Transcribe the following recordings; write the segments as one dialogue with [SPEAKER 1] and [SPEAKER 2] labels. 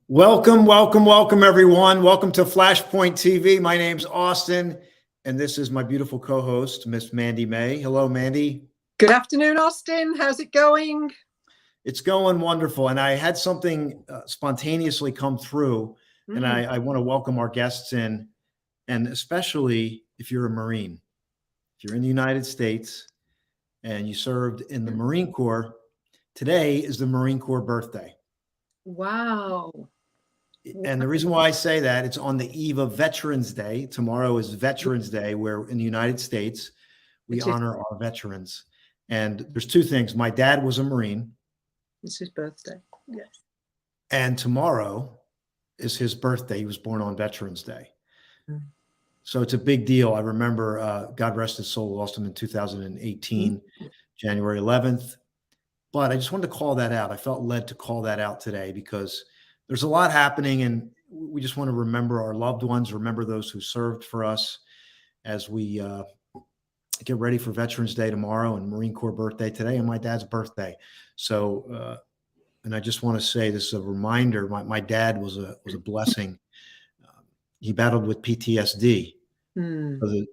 [SPEAKER 1] Welcome, welcome, welcome, everyone. Welcome to Flashpoint TV. My name's Austin, and this is my beautiful co-host, Miss Mandy May. Hello, Mandy.
[SPEAKER 2] Good afternoon, Austin. How's it going?
[SPEAKER 1] It's going wonderful, and I had something spontaneously come through, and I want to welcome our guests in, and especially if you're a Marine. If you're in the United States and you served in the Marine Corps, today is the Marine Corps birthday.
[SPEAKER 2] Wow.
[SPEAKER 1] And the reason why I say that, it's on the eve of Veterans Day. Tomorrow is Veterans Day, where in the United States, we honor our veterans. And there's two things. My dad was a Marine.
[SPEAKER 2] It's his birthday. Yes.
[SPEAKER 1] And tomorrow is his birthday. He was born on Veterans Day. So it's a big deal. I remember, God rest his soul, lost him in 2018, January 11th. But I just wanted to call that out. I felt led to call that out today because there's a lot happening, and we just want to remember our loved ones, remember those who served for us as we get ready for Veterans Day tomorrow and Marine Corps birthday today and my dad's birthday. So, and I just want to say this is a reminder. My dad was a blessing. He battled with PTSD. So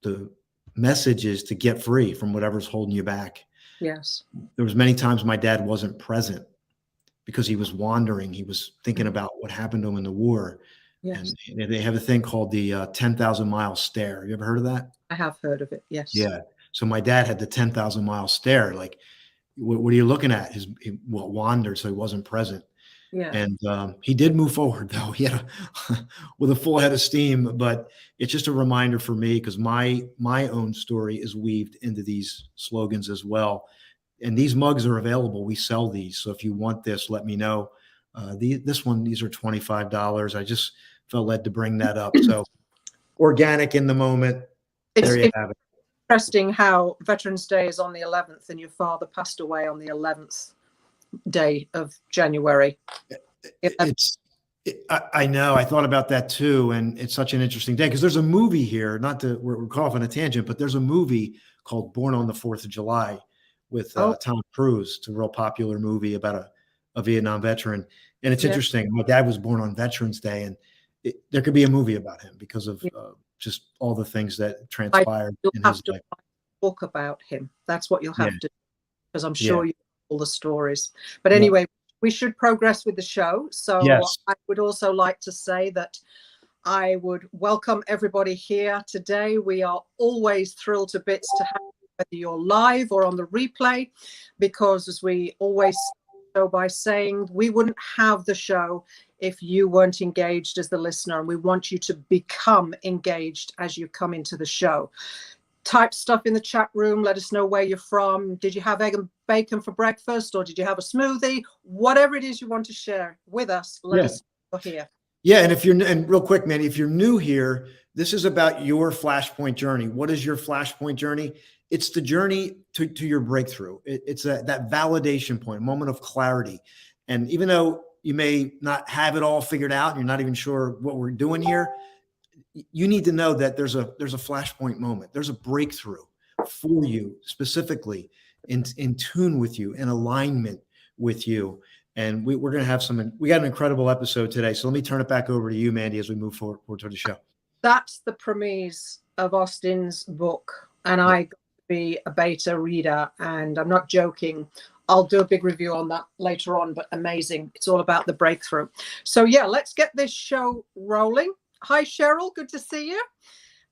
[SPEAKER 1] the message is to get free from whatever's holding you back.
[SPEAKER 2] Yes. There
[SPEAKER 1] was many times my dad wasn't present because he was wandering. He was thinking about what happened to him in the war.
[SPEAKER 2] Yes.
[SPEAKER 1] And they have a thing called the 10,000 mile stare. You ever heard of that?
[SPEAKER 2] I have heard of it. Yes.
[SPEAKER 1] Yeah. So my dad had the 10,000 mile stare. Like, what are you looking at? He wandered, so he wasn't present.
[SPEAKER 2] Yeah.
[SPEAKER 1] And he did move forward, though. He had with a full head of steam. But it's just a reminder for me because my own story is weaved into these slogans as well. And these mugs are available. We sell these. So if you want this, let me know. These are $25. I just felt led to bring that up. So organic in the moment. There you have it.
[SPEAKER 2] Interesting how Veterans Day is on the 11th and your father passed away on the 11th day of January.
[SPEAKER 1] I know. I thought about that too. And it's such an interesting day because there's a movie here, we're caught off on a tangent, but there's a movie called Born on the 4th of July with Tom Cruise. It's a real popular movie about a Vietnam veteran. And it's interesting. My dad was born on Veterans Day, and there could be a movie about him because of just all the things that transpired in his life.
[SPEAKER 2] Write a book about him. That's what you'll have to do, because I'm sure you know all the stories. But anyway, we should progress with the show. So I would also like to say that I would welcome everybody here today. We are always thrilled to bits to have you, whether you're live or on the replay, because as we always start by saying, we wouldn't have the show if you weren't engaged as the listener, and we want you to become engaged as you come into the show. Type stuff in the chat room. Let us know where you're from. Did you have egg and bacon for breakfast, or did you have a smoothie? Whatever it is you want to share with us, let us know here.
[SPEAKER 1] Yeah, and real quick, Manny, if you're new here, this is about your Flashpoint journey. What is your Flashpoint journey? It's the journey to your breakthrough. It's that validation point, a moment of clarity. And even though you may not have it all figured out, and you're not even sure what we're doing here, you need to know that there's a Flashpoint moment. There's a breakthrough for you specifically in tune with you, in alignment with you. And we're going to have we got an incredible episode today. So let me turn it back over to you, Mandy, as we move forward to the show.
[SPEAKER 2] That's the premise of Austin's book. And I got to be a beta reader, and I'm not joking. I'll do a big review on that later on, but amazing. It's all about the breakthrough. So let's get this show rolling. Hi, Cheryl. Good to see you.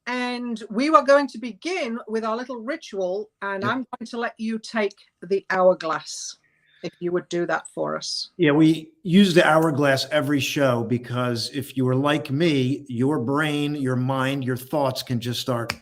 [SPEAKER 2] And we are going to begin with our little ritual, and I'm going to let you take the hourglass, if you would do that for us.
[SPEAKER 1] Yeah, we use the hourglass every show because if you are like me, your brain, your mind, your thoughts can just start,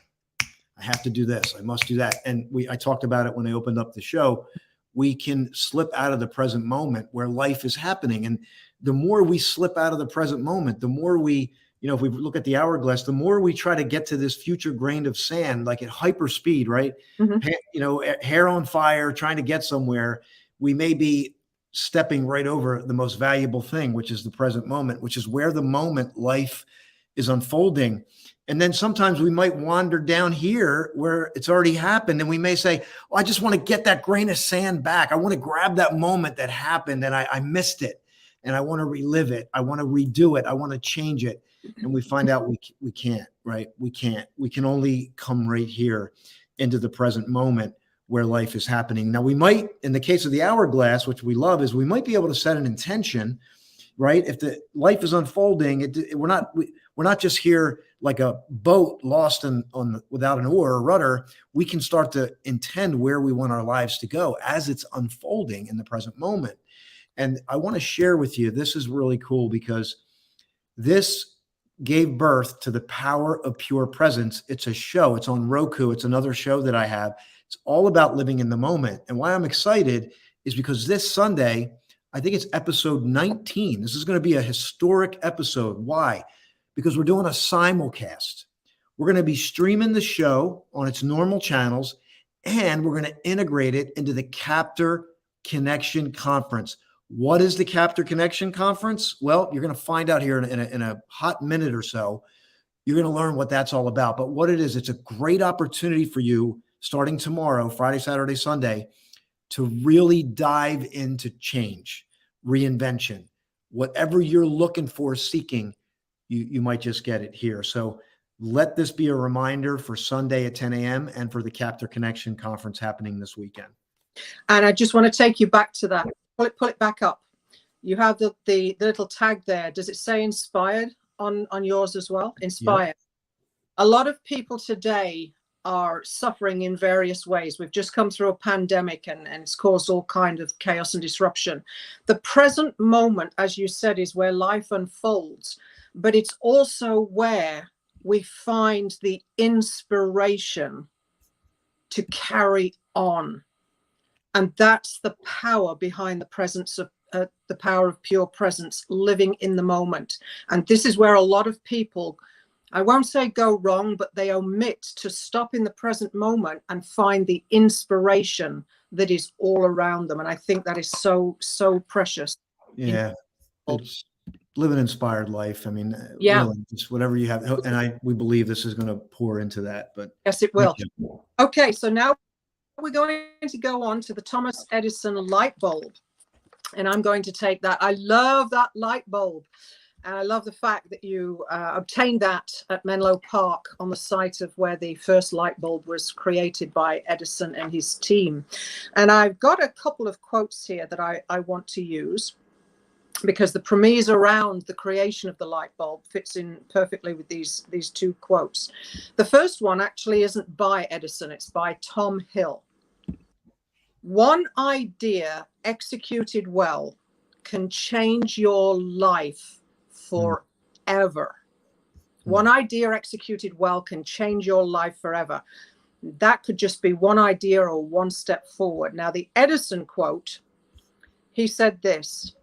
[SPEAKER 1] I have to do this, I must do that. And I talked about it when I opened up the show. We can slip out of the present moment where life is happening. And the more we slip out of the present moment, the more we, if we look at the hourglass, the more we try to get to this future grain of sand, like at hyper speed, right? Hair on fire, trying to get somewhere. We may be stepping right over the most valuable thing, which is the present moment, which is where the moment life is unfolding. And then sometimes we might wander down here where it's already happened. And we may say, oh, I just want to get that grain of sand back. I want to grab that moment that happened and I missed it. and I want to relive it. I want to redo it. I want to change it. And we find out we can't, right? We can't. We can only come right here into the present moment where life is happening. Now, we might, in the case of the hourglass, which we love, is we might be able to set an intention, right? If the life is unfolding, we're not just here like a boat lost without an oar or rudder. We can start to intend where we want our lives to go as it's unfolding in the present moment. And I want to share with you, this is really cool because this gave birth to the Power of Pure Presence. It's a show. It's on Roku. It's another show that I have. It's all about living in the moment. And why I'm excited is because this Sunday, I think it's episode 19. This is going to be a historic episode. Why? Because we're doing a simulcast. We're going to be streaming the show on its normal channels, and we're going to integrate it into the Captor Connection Conference. What is the Captor Connection Conference? Well, you're going to find out here in a hot minute or so. You're going to learn what that's all about. But what it is, it's a great opportunity for you starting tomorrow, Friday, Saturday, Sunday, to really dive into change, reinvention, whatever you're looking for, seeking, you might just get it here. So let this be a reminder for Sunday at 10 a.m. and for the Captor Connection Conference happening this weekend.
[SPEAKER 2] And I just want to take you back to that. Pull it back up. You have the little tag there. Does it say inspired on yours as well? Inspired. Yep. A lot of people today are suffering in various ways. We've just come through a pandemic and it's caused all kind of chaos and disruption. The present moment, as you said, is where life unfolds, but it's also where we find the inspiration to carry on. And that's the power behind the presence of the power of pure presence, living in the moment. And this is where a lot of people, I won't say go wrong, but they omit to stop in the present moment and find the inspiration that is all around them. And I think that is so, so precious.
[SPEAKER 1] Yeah. It's live an inspired life. I mean,
[SPEAKER 2] yeah,
[SPEAKER 1] really, just whatever you have. And we believe this is going to pour into that, but
[SPEAKER 2] yes, it will. Okay. So now we're going to go on to the Thomas Edison light bulb. And I'm going to take that. I love that light bulb. And I love the fact that you obtained that at Menlo Park on the site of where the first light bulb was created by Edison and his team. And I've got a couple of quotes here that I want to use because the premise around the creation of the light bulb fits in perfectly with these two quotes. The first one actually isn't by Edison, it's by Tom Hill. One idea executed well can change your life forever. One idea executed well can change your life forever. That could just be one idea or one step forward. Now, the Edison quote, he said this: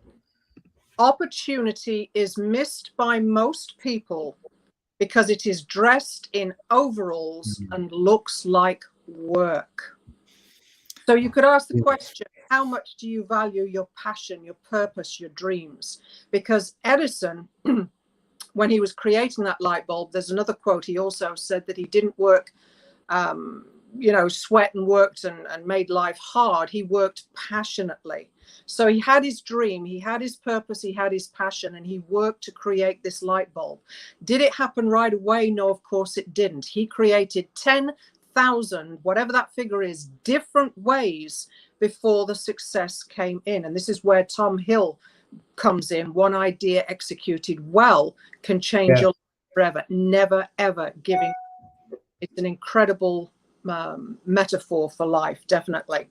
[SPEAKER 2] opportunity is missed by most people because it is dressed in overalls and looks like work. So you could ask the question, how much do you value your passion, your purpose, your dreams? Because Edison, when he was creating that light bulb, there's another quote. He also said that he didn't work, sweat and worked and made life hard. He worked passionately. So he had his dream, he had his purpose, he had his passion, and he worked to create this light bulb. Did it happen right away? No, of course it didn't. He created 10,000, whatever that figure is, different ways before the success came in. And this is where Tom Hill comes in. One idea executed well can change your life forever. Never, ever giving. It's an incredible metaphor for life, definitely.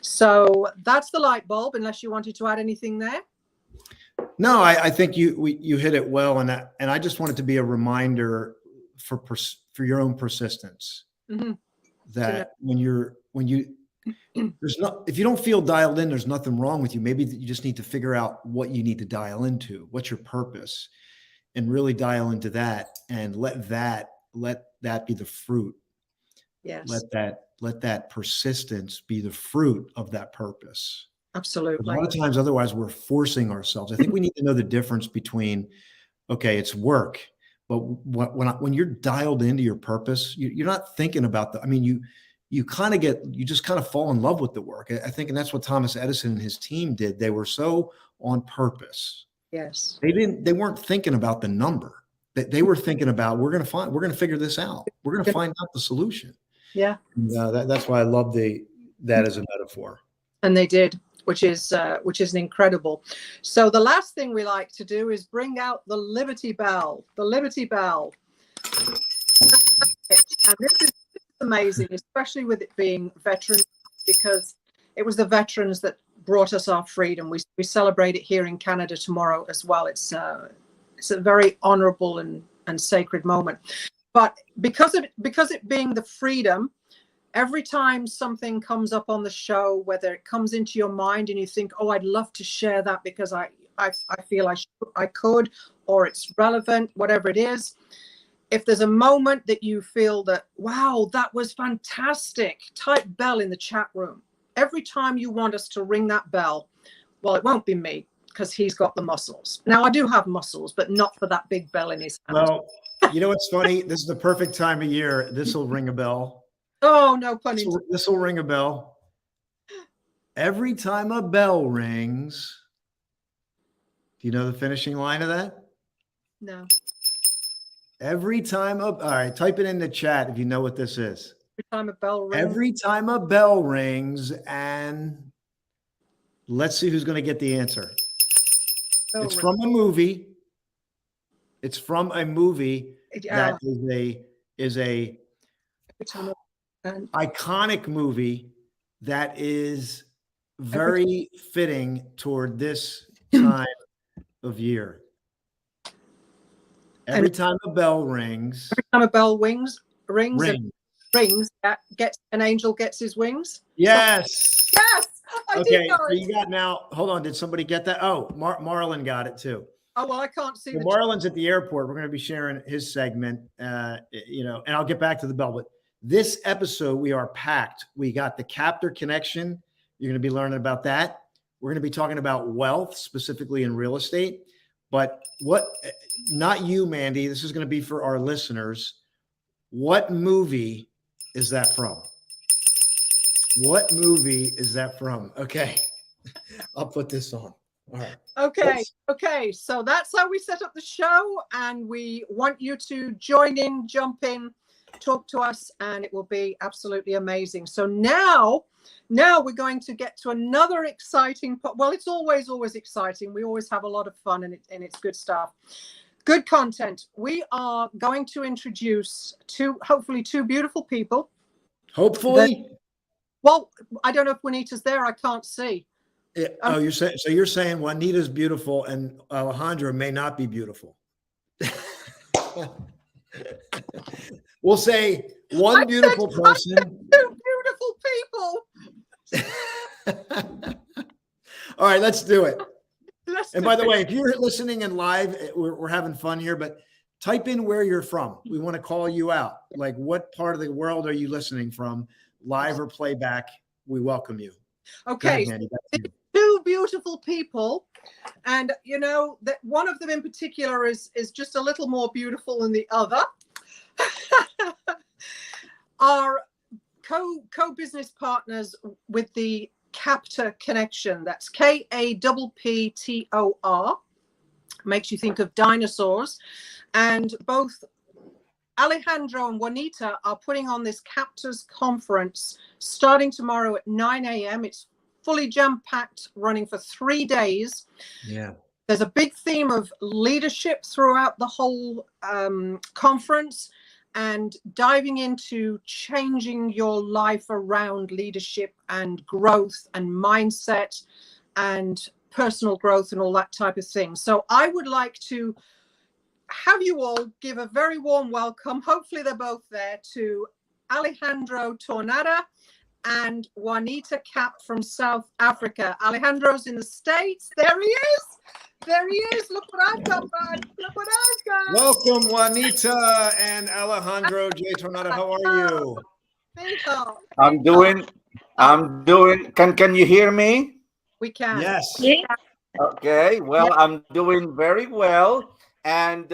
[SPEAKER 2] So that's the light bulb, unless you wanted to add anything there.
[SPEAKER 1] No, I think you hit it well. And I just want it to be a reminder for your own persistence. Mm-hmm. That if you don't feel dialed in, there's nothing wrong with you. Maybe you just need to figure out what you need to dial into, what's your purpose, and really dial into that and let that be the fruit.
[SPEAKER 2] Yes.
[SPEAKER 1] Let that persistence be the fruit of that purpose.
[SPEAKER 2] Absolutely.
[SPEAKER 1] A lot of times, otherwise, we're forcing ourselves. I think we need to know the difference between, okay, it's work, but when you're dialed into your purpose, you're not thinking about you just kind of fall in love with the work. I think, and that's what Thomas Edison and his team did. They were so on purpose.
[SPEAKER 2] Yes.
[SPEAKER 1] They weren't thinking about the number. They were thinking about, we're going to figure this out. We're going to find out the solution.
[SPEAKER 2] Yeah.
[SPEAKER 1] And, that's why I love that as a metaphor.
[SPEAKER 2] And they did, which is an incredible. So the last thing we like to do is bring out the Liberty Bell. The Liberty Bell. And this is amazing, especially with it being veterans, because it was the veterans that brought us our freedom. We celebrate it here in Canada tomorrow as well. It's a very honorable and sacred moment. But because it being the freedom, every time something comes up on the show, whether it comes into your mind and you think, oh, I'd love to share that because I feel I could, or it's relevant, whatever it is. If there's a moment that you feel that, wow, that was fantastic, type bell in the chat room. Every time you want us to ring that bell, well, it won't be me because he's got the muscles. Now, I do have muscles, but not for that big bell in his hand.
[SPEAKER 1] Well, you know what's funny? This is the perfect time of year. This will ring a bell.
[SPEAKER 2] Oh, no pun intended.
[SPEAKER 1] This will ring a bell. Every time a bell rings, do you know the finishing line of that?
[SPEAKER 2] No.
[SPEAKER 1] Every time all right, type it in the chat if you know what this is.
[SPEAKER 2] Every time a bell rings.
[SPEAKER 1] Every time a bell rings, and let's see who's going to get the answer. It's from a movie. It's from a movie that is a iconic movie that is very fitting toward this time of year. Every time a bell rings.
[SPEAKER 2] Every time a bell rings, an angel gets his wings.
[SPEAKER 1] Yes.
[SPEAKER 2] Yes.
[SPEAKER 1] Okay, so you got now. Hold on. Did somebody get that? Oh, Marlon got it too.
[SPEAKER 2] Oh, well, I can't see.
[SPEAKER 1] Marlon's at the airport. We're going to be sharing his segment, and I'll get back to the bell. But this episode, we are packed. We got the Captor Connection. You're going to be learning about that. We're going to be talking about wealth, specifically in real estate. But not you, Mandy. This is going to be for our listeners. What movie is that from? What movie is that from? Okay. I'll put this on. All right.
[SPEAKER 2] Okay. So that's how we set up the show. And we want you to join in, jump in, talk to us, and it will be absolutely amazing. So now we're going to get to another exciting part. Well, it's always exciting. We always have a lot of fun, and it's good stuff. Good content. We are going
[SPEAKER 1] Hopefully.
[SPEAKER 2] two beautiful people.
[SPEAKER 1] Hopefully.
[SPEAKER 2] Well, I don't know if Juanita's there. I can't see.
[SPEAKER 1] Yeah. You're saying Juanita's beautiful and Alejandra may not be beautiful. We'll say one beautiful person.
[SPEAKER 2] Two beautiful people.
[SPEAKER 1] All right, let's do it. And by the way, if you're listening in live, we're having fun here, but type in where you're from. We want to call you out. Like, what part of the world are you listening from, live or playback? We welcome you.
[SPEAKER 2] Okay.
[SPEAKER 1] Ahead, Mandy,
[SPEAKER 2] two beautiful people, and that one of them in particular is just a little more beautiful than the other. Our co-business partners with the Captor Connection. That's Kapptor. Makes you think of dinosaurs. And both Alejandro and Juanita are putting on this Captors Conference starting tomorrow at 9 a.m. It's fully jam-packed, running for 3 days.
[SPEAKER 1] Yeah.
[SPEAKER 2] There's a big theme of leadership throughout the whole conference, and diving into changing your life around leadership and growth and mindset and personal growth and all that type of thing. So I would like to have you all give a very warm welcome. Hopefully they're both there, to Alejandro Tornada and Juanita Cap from South Africa. Alejandro's in the States. There he is. There he is. Look what I've got, bud. Look what I've got.
[SPEAKER 1] Welcome, Juanita and Alejandro J. Tornado. How are you?
[SPEAKER 3] I'm doing. Can you hear me?
[SPEAKER 2] We can.
[SPEAKER 1] Yes.
[SPEAKER 3] Okay. Well, I'm doing very well. And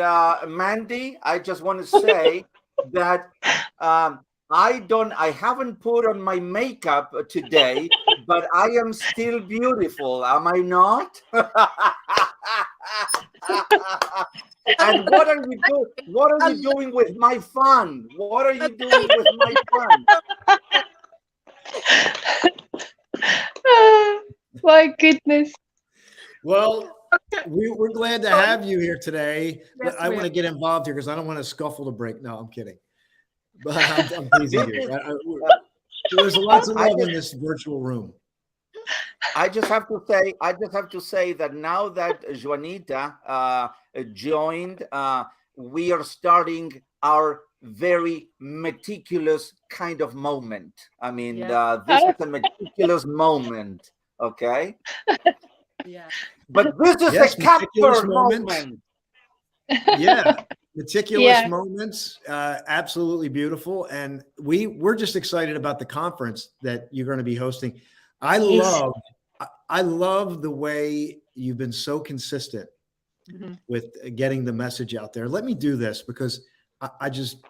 [SPEAKER 3] Mandy, I just want to say that I haven't put on my makeup today, but I am still beautiful, am I not? And what are you doing? What are you doing with my fun? What are you doing with my fun?
[SPEAKER 4] Oh, my goodness.
[SPEAKER 1] Well, we're glad to have you here today.
[SPEAKER 2] Yes,
[SPEAKER 1] I
[SPEAKER 2] we
[SPEAKER 1] want to get involved here because I don't want to scuffle the break. No, I'm kidding. But I'm teasing you. There's lots of love in this virtual room.
[SPEAKER 3] I just have to say that now that Juanita joined, we are starting our very meticulous kind of moment. I mean, this is a meticulous moment, okay?
[SPEAKER 2] Yeah.
[SPEAKER 3] But this is
[SPEAKER 1] Yes,
[SPEAKER 3] a capture moment.
[SPEAKER 1] Yeah, meticulous moments, absolutely beautiful. And we're just excited about the conference that you're going to be hosting. I love the way you've been so consistent with getting the message out there. Let me do this because I just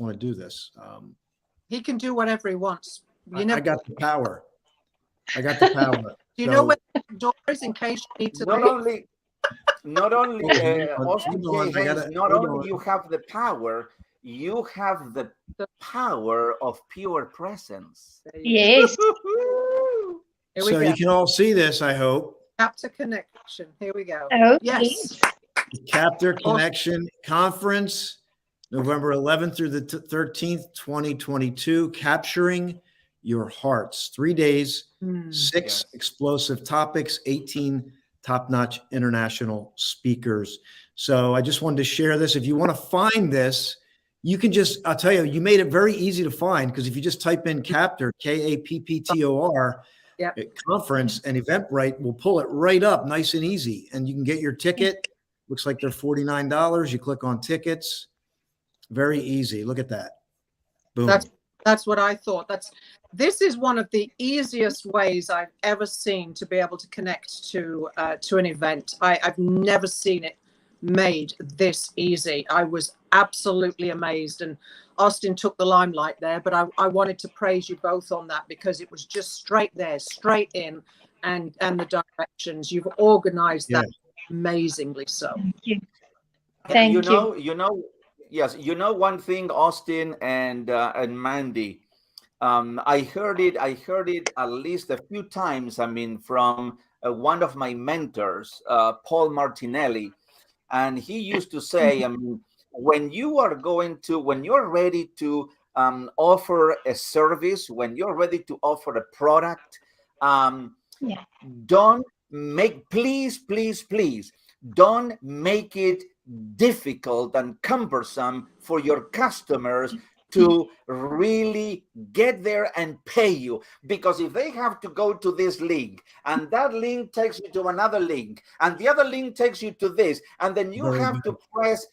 [SPEAKER 1] want to do this.
[SPEAKER 2] He can do whatever he wants.
[SPEAKER 1] I got the power. I got the power.
[SPEAKER 2] Do you know where the door is in case you need to leave?
[SPEAKER 3] Not only Austin J. Haynes, not only you have the power, you have the power of pure presence.
[SPEAKER 4] Yes.
[SPEAKER 1] So you can all see this, I hope.
[SPEAKER 2] Capture Connection. Here we go.
[SPEAKER 4] Oh,
[SPEAKER 2] yes.
[SPEAKER 1] The Capture Connection Conference, November 11th through the 13th, 2022. Capturing your hearts. 3 days, 6 explosive topics, 18 top-notch international speakers. So I just wanted to share this. If you want to find this, you can I'll tell you, you made it very easy to find because if you just type in Captor, K-A-P-P-T-O-R, conference and Eventbrite will pull it right up nice and easy. And you can get your ticket. Looks like they're $49. You click on tickets. Very easy. Look at that. Boom.
[SPEAKER 2] That's what I thought. This is one of the easiest ways I've ever seen to be able to connect to an event. I've never seen it made this easy. I was absolutely amazed, and Austin took the limelight there, but I wanted to praise you both on that because it was just straight there, straight in, and the directions. You've organized that amazingly so.
[SPEAKER 4] Thank you. Thank you.
[SPEAKER 3] Yes, you know one thing, Austin and Mandy. I heard it at least a few times. I mean, from one of my mentors, Paul Martinelli, and he used to say, I mean, when you're ready to offer a service, when you're ready to offer a product, don't make, please, don't make it difficult and cumbersome for your customers to really get there and pay you. Because if they have to go to this link and that link takes you to another link and the other link takes you to this, and then you have to press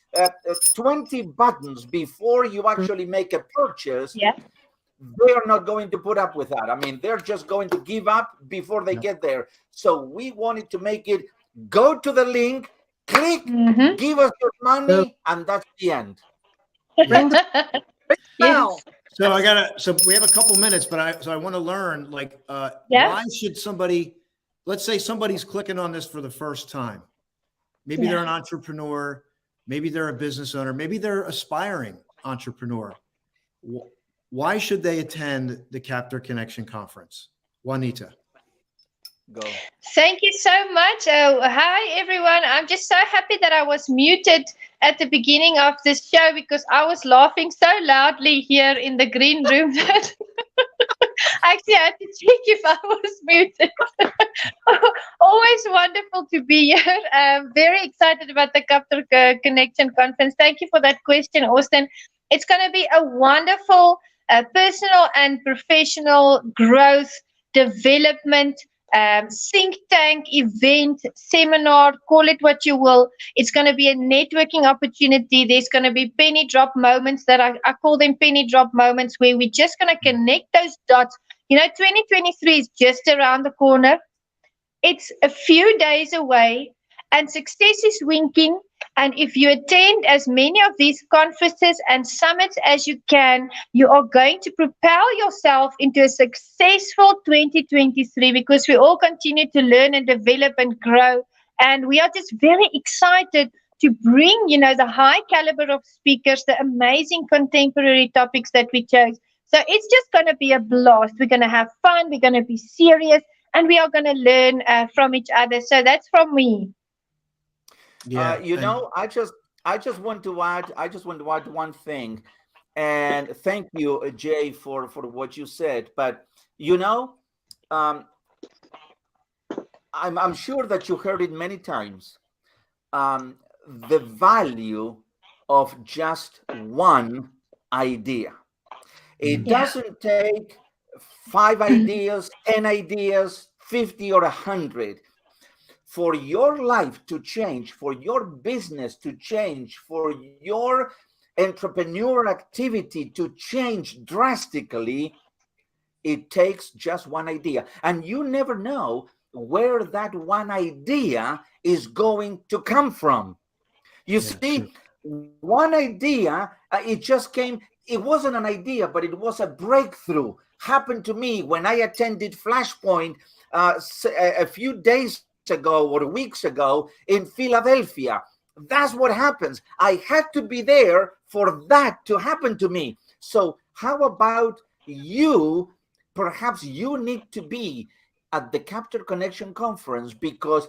[SPEAKER 3] 20 buttons before you actually make a purchase, they are not going to put up with that. I mean, they're just going to give up before they get there. So we wanted to make it go to the link, click, give us your money, and that's the end.
[SPEAKER 4] Yes.
[SPEAKER 1] So we have a couple minutes, but I want to learn, like, why should somebody, let's say somebody's clicking on this for the first time. Maybe they're an entrepreneur, maybe they're a business owner, maybe they're aspiring entrepreneur. Why should they attend the Captor Connection Conference? Juanita.
[SPEAKER 3] Go.
[SPEAKER 4] Thank you so much. Hi, everyone. I'm just so happy that I was muted at the beginning of this show because I was laughing so loudly here in the green room that I actually had to check if I was muted. Always wonderful to be here. Very excited about the Captor Connection Conference. Thank you for that question, Austin. It's going to be a wonderful personal and professional growth, development, think tank, event, seminar, call it what you will. It's going to be a networking opportunity. There's going to be penny drop moments that I call them penny drop moments where we're just going to connect those dots. You know, 2023 is just around the corner. It's a few days away and success is winking. And if you attend as many of these conferences and summits as you can, you are going to propel yourself into a successful 2023, because we all continue to learn and develop and grow. And we are just very excited to bring, the high caliber of speakers, the amazing contemporary topics that we chose. So it's just going to be a blast. We're going to have fun. We're going to be serious, and we are going to learn from each other. So that's from me.
[SPEAKER 3] Yeah, I just want to add one thing, and thank you, Jay, for what you said. But I'm sure that you heard it many times. The value of just one idea. It doesn't take 5 ideas, 10 ideas, 50 or 100. For your life to change, for your business to change, for your entrepreneur activity to change drastically, it takes just one idea. And you never know where that one idea is going to come from. You see, one idea, it just came, it wasn't an idea, but it was a breakthrough. Happened to me when I attended Flashpoint a few days ago or weeks ago in Philadelphia. That's what happens. I had to be there for that to happen to me. So how about you? Perhaps you need to be at the Capture Connection conference, because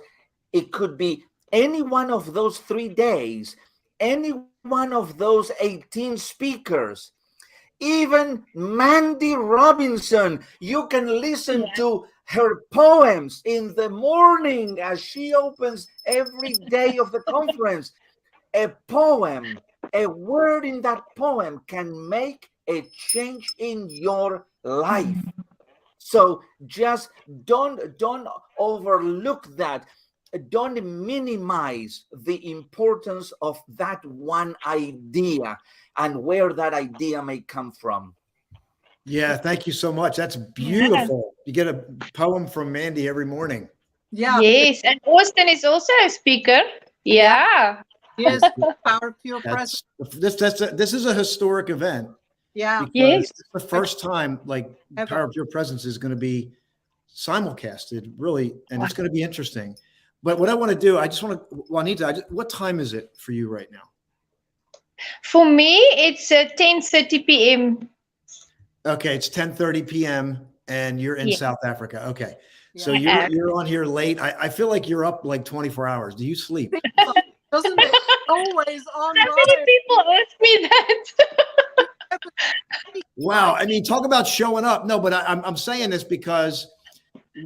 [SPEAKER 3] it could be any one of those 3 days, any one of those 18 speakers, even Mandy Robinson. You can listen to her poems in the morning as she opens every day of the conference. A poem, a word in that poem can make a change in your life. So just don't overlook that. Don't minimize the importance of that one idea and where that idea may come from.
[SPEAKER 1] Yeah, thank you so much. That's beautiful. You get a poem from Mandy every morning.
[SPEAKER 2] Yeah.
[SPEAKER 4] Yes, and Austin is also a speaker. Yeah.
[SPEAKER 2] Yes, Power of Pure Presence.
[SPEAKER 1] This is a historic event.
[SPEAKER 2] Yeah.
[SPEAKER 1] Because it's the first time Power of Pure Presence is going to be simulcasted, really, and it's going to be interesting. But what I want to do, I just want to, Juanita, what time is it for you right now?
[SPEAKER 4] For me, it's 10:30 p.m.
[SPEAKER 1] Okay, it's 10:30 p.m. and you're in South Africa. Okay, so
[SPEAKER 2] Yeah.
[SPEAKER 1] you're on here late. I feel like you're up like 24 hours. Do you sleep?
[SPEAKER 2] Doesn't it? Always on.
[SPEAKER 4] So many people ask me that.
[SPEAKER 1] Wow, I mean, talk about showing up. No, but I'm saying this because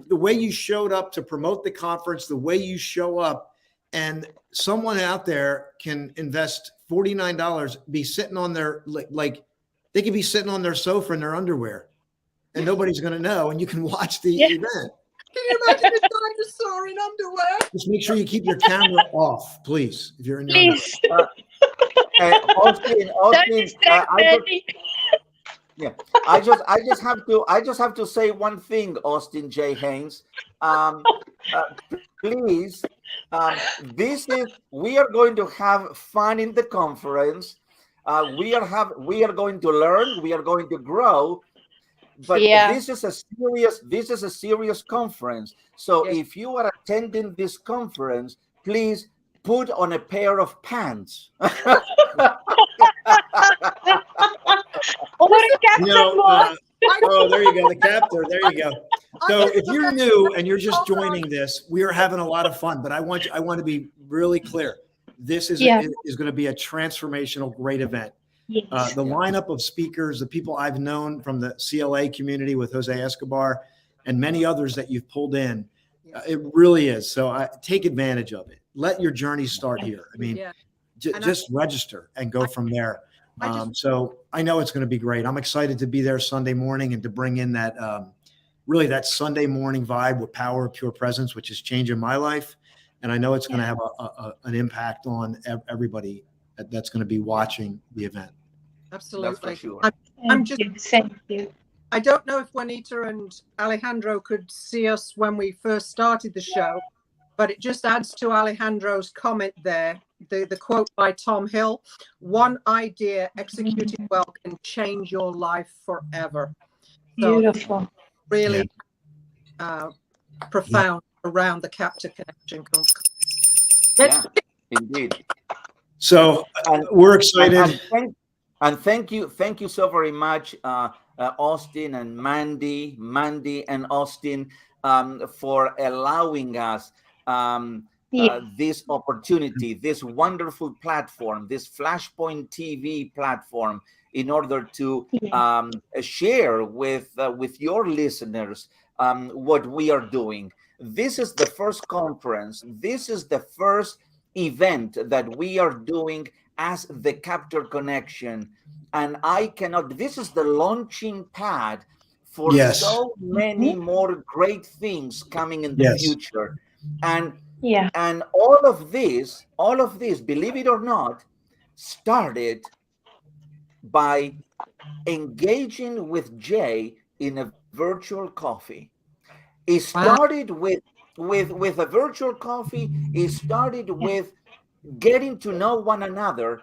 [SPEAKER 1] the way you showed up to promote the conference, the way you show up, and someone out there can invest $49, be sitting on their like they could be sitting on their sofa in their underwear, and nobody's going to know, and you can watch the event.
[SPEAKER 2] Can you imagine a dinosaur in underwear?
[SPEAKER 1] Just make sure you keep your camera off, please. If you're in your underwear.
[SPEAKER 3] Austin, I just have to say one thing, Austin J. Haynes. Please, we are going to have fun in the conference. We are going to learn. We are going to grow. But this is a serious conference. So if you are attending this conference, please put on a pair of pants.
[SPEAKER 4] Or a captain.
[SPEAKER 1] Oh, there you go, the captor. There you go. So if you're new and you're just joining this, we are having a lot of fun. But I want to be really clear. This is going to be a transformational, great event.
[SPEAKER 4] Yes.
[SPEAKER 1] The lineup of speakers, the people I've known from the CLA community with Jose Escobar and many others that you've pulled in, it really is. So take advantage of it. Let your journey start here. I mean, just register and go from there. So I know it's going to be great. I'm excited to be there Sunday morning and to bring in that really that Sunday morning vibe with Power of Pure Presence, which is changing my life. And I know it's going to have an impact on everybody that's going to be watching the event.
[SPEAKER 2] Absolutely.
[SPEAKER 3] That's for sure.
[SPEAKER 4] Thank you.
[SPEAKER 2] I don't know if Juanita and Alejandro could see us when we first started the show, but it just adds to Alejandro's comment there. the quote by Tom Hill: "One idea executed well can change your life forever." So
[SPEAKER 4] Beautiful.
[SPEAKER 2] really profound around the captor connection.
[SPEAKER 3] Yeah, indeed.
[SPEAKER 1] So we're excited.
[SPEAKER 3] And thank you so very much, Austin and Mandy and Austin, for allowing us this opportunity, this wonderful platform, this Flashpoint TV platform, in order to share with your listeners what we are doing. This is the first conference. This is the first event that we are doing as the Captor Connection, and I cannot. This is the launching pad for so many more great things coming in the future, and all of this, believe it or not, started by engaging with Jay in a virtual coffee. It started with a virtual coffee. It started with getting to know one another.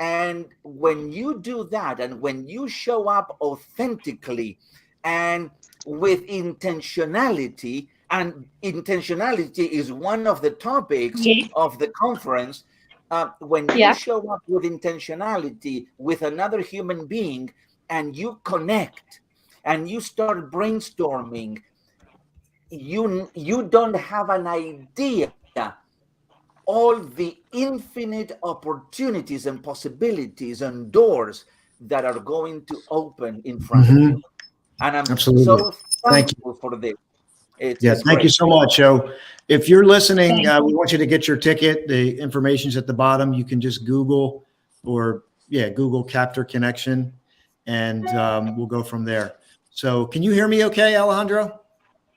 [SPEAKER 3] And when you do that, and when you show up authentically and with intentionality, and intentionality is one of the topics of the conference, when you show up with intentionality with another human being, and you connect and you start brainstorming, you don't have an idea all the infinite opportunities and possibilities and doors that are going to open in front of you. And I'm so thankful for this.
[SPEAKER 1] Thank you so much, Joe. If you're listening, we want you to get your ticket. The information's at the bottom. You can just Google Google Captor Connection, and we'll go from there. So can you hear me okay, Alejandro?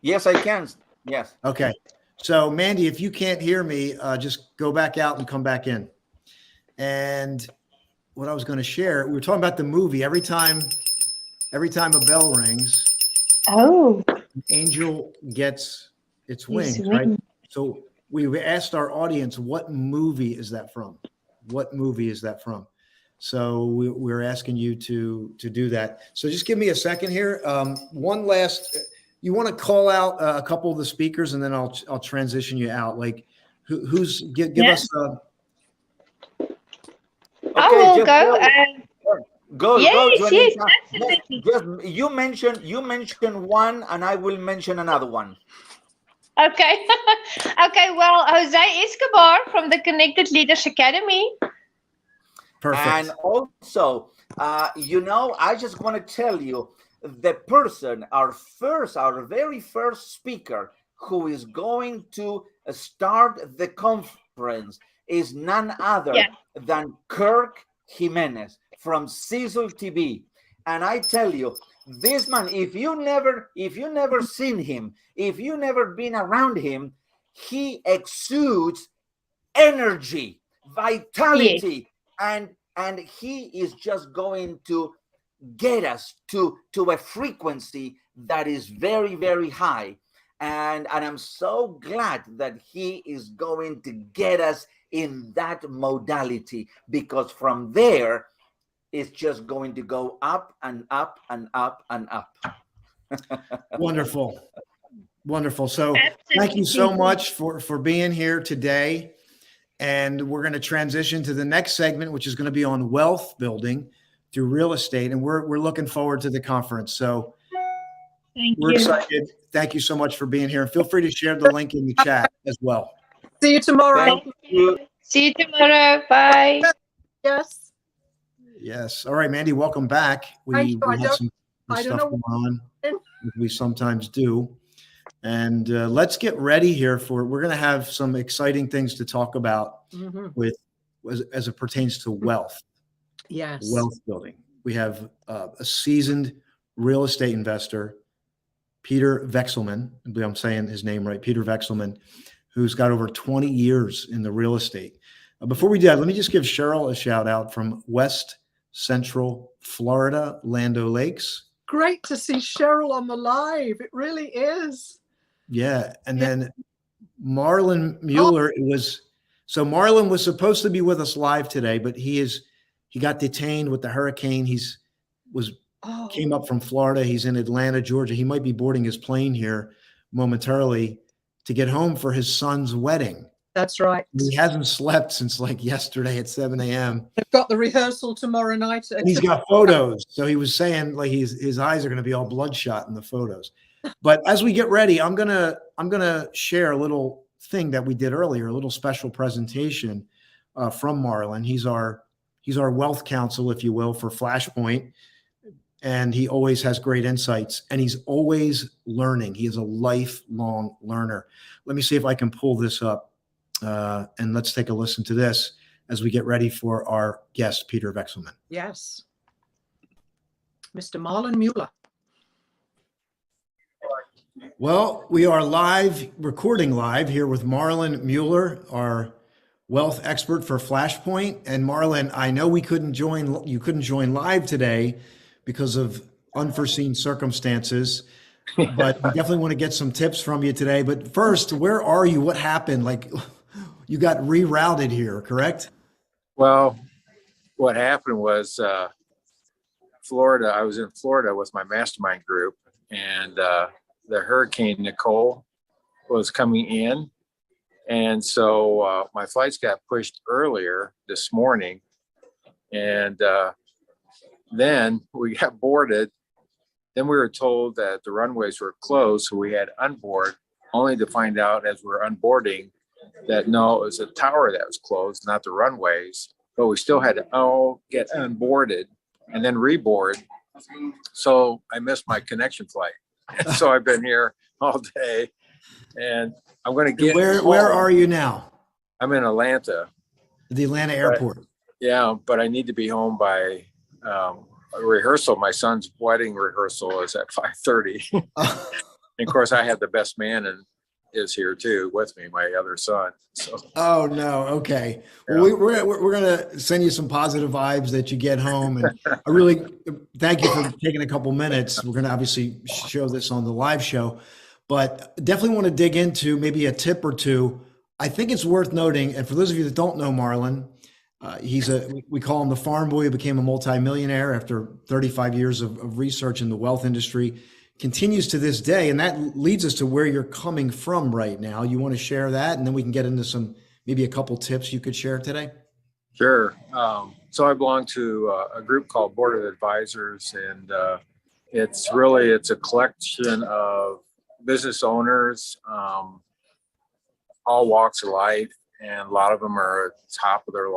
[SPEAKER 3] Yes, I can. Yes.
[SPEAKER 1] Okay. So Mandy, if you can't hear me, just go back out and come back in. And what I was going to share, we were talking about the movie. Every time a bell rings, an angel gets its wings, right? So we asked our audience, what movie is that from? What movie is that from? So we're asking you to do that. So just give me a second here. One last. You want to call out a couple of the speakers, and then I'll transition you out. Like, give us.
[SPEAKER 4] I will go.
[SPEAKER 3] Go.
[SPEAKER 4] Yes, absolutely.
[SPEAKER 3] Just you mention one, and I will mention another one.
[SPEAKER 4] Okay. Okay. Well, Jose Escobar from the Connected Leaders Academy.
[SPEAKER 1] Perfect.
[SPEAKER 3] And also, I just want to tell you, the person, our very first speaker who is going to start the conference is none other than Kirk Jimenez from Cecil TV. And I tell you, this man, if you never seen him, if you never been around him, he exudes energy, vitality, and he is just going to get us to a frequency that is very, very high. And I'm so glad that he is going to get us in that modality, because from there it's just going to go up and up and up and up.
[SPEAKER 1] Wonderful. So thank you so much for being here today. And we're going to transition to the next segment, which is going to be on wealth building through real estate. And we're looking forward to the conference. So we're excited. Thank you so much for being here. And feel free to share the link in the chat as well.
[SPEAKER 2] See you tomorrow.
[SPEAKER 3] Thank you.
[SPEAKER 4] See you tomorrow. Bye.
[SPEAKER 1] Yes. All right, Mandy, welcome back. We had some stuff going on, as we sometimes do. And let's get ready here we're going to have some exciting things to talk about as it pertains to wealth.
[SPEAKER 2] Yes.
[SPEAKER 1] Wealth building. We have a seasoned real estate investor, Peter Vekselman. I believe I'm saying his name right, Peter Vekselman, who's got over 20 years in the real estate. Before we do that, let me just give Cheryl a shout out from West Central Florida, Land O'Lakes.
[SPEAKER 2] Great to see Cheryl on the live. It really is.
[SPEAKER 1] Yeah. And then Marlon Mueller, So Marlon was supposed to be with us live today, but he got detained with the hurricane. Came up from Florida. He's in Atlanta, Georgia. He might be boarding his plane here momentarily to get home for his son's wedding.
[SPEAKER 2] That's right.
[SPEAKER 1] He hasn't slept since like yesterday at 7 a.m.
[SPEAKER 2] They've got the rehearsal tomorrow night.
[SPEAKER 1] And he's got photos. So he was saying like his eyes are going to be all bloodshot in the photos. But as we get ready, I'm gonna share a little thing that we did earlier, a little special presentation from Marlon. He's our wealth counsel, if you will, for Flashpoint. And he always has great insights, and he's always learning. He is a lifelong learner. Let me see if I can pull this up, and let's take a listen to this as we get ready for our guest, Peter Vekselman.
[SPEAKER 2] Yes. Mr. Marlon Mueller.
[SPEAKER 1] Well, we are recording live here with Marlon Mueller, our wealth expert for Flashpoint. And Marlon, I know you couldn't join live today because of unforeseen circumstances, but we definitely want to get some tips from you today. But first, where are you? What happened? Like, you got rerouted here, correct?
[SPEAKER 5] Well, what happened was Florida. I was in Florida with my mastermind group, and the Hurricane Nicole was coming in. And so my flights got pushed earlier this morning. And then we got boarded. Then we were told that the runways were closed, so we had to unboard, only to find out as we're unboarding that no, it was a tower that was closed, not the runways. But we still had to get unboarded and then reboard. So I missed my connection flight. So I've been here all day, and I'm going to get
[SPEAKER 1] Where are you now?
[SPEAKER 5] I'm in Atlanta.
[SPEAKER 1] The Atlanta airport.
[SPEAKER 5] Yeah, but I need to be home by a rehearsal. My son's wedding rehearsal is at 5:30. And of course, I have the best man is here too with me, my other son. So.
[SPEAKER 1] Oh no. Okay.
[SPEAKER 5] Yeah.
[SPEAKER 1] Well, we're gonna send you some positive vibes that you get home, and I really thank you for taking a couple minutes. We're gonna obviously show this on the live show, but definitely want to dig into maybe a tip or two. I think it's worth noting, and for those of you that don't know Marlon, we call him the farm boy who became a multimillionaire after 35 years of research in the wealth industry. Continues to this day, and that leads us to where you're coming from right now. You want to share that, and then we can get into maybe a couple tips you could share today?
[SPEAKER 5] Sure. So I belong to a group called Board of Advisors, and it's a collection of business owners, all walks of life, and a lot of them are at the top of their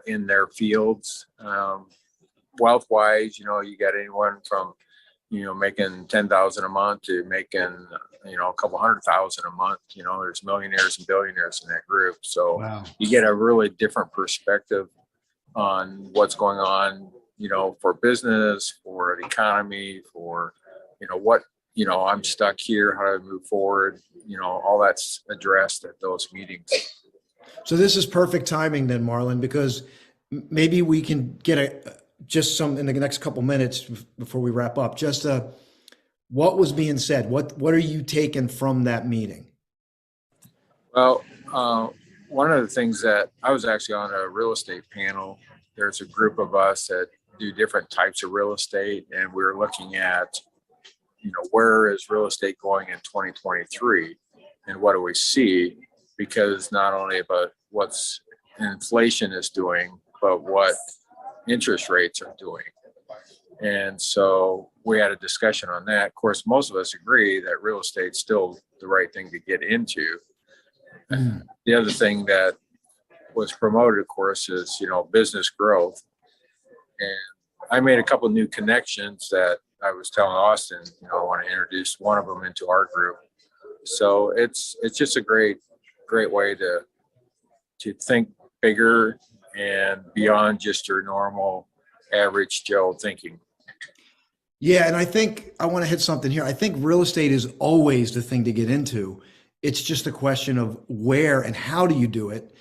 [SPEAKER 5] in their fields. Wealth-wise, you got anyone from making 10,000 a month to making, a couple 100,000 a month. There's millionaires and billionaires in that group. So
[SPEAKER 1] Wow.
[SPEAKER 5] You get a really different perspective on what's going on, for business, for the economy, for, I'm stuck here, how do I move forward? All that's addressed at those meetings.
[SPEAKER 1] So this is perfect timing then, Marlon, because maybe we can get just some in the next couple minutes before we wrap up. Just what was being said? What are you taking from that meeting?
[SPEAKER 5] Well, one of the things that I was actually on a real estate panel. There's a group of us that do different types of real estate, and we were looking at, where is real estate going in 2023, and what do we see? Because not only about what's inflation is doing, but what interest rates are doing. And so we had a discussion on that. Of course, most of us agree that real estate's still the right thing to get into. The other thing that was promoted, of course, is, business growth. And I made a couple of new connections that I was telling Austin, I want to introduce one of them into our group. So it's just a great way to think bigger and beyond just your normal average Joe thinking.
[SPEAKER 1] Yeah, and I think I want to hit something here. I think real estate is always the thing to get into. It's just a question of where and how do you do it,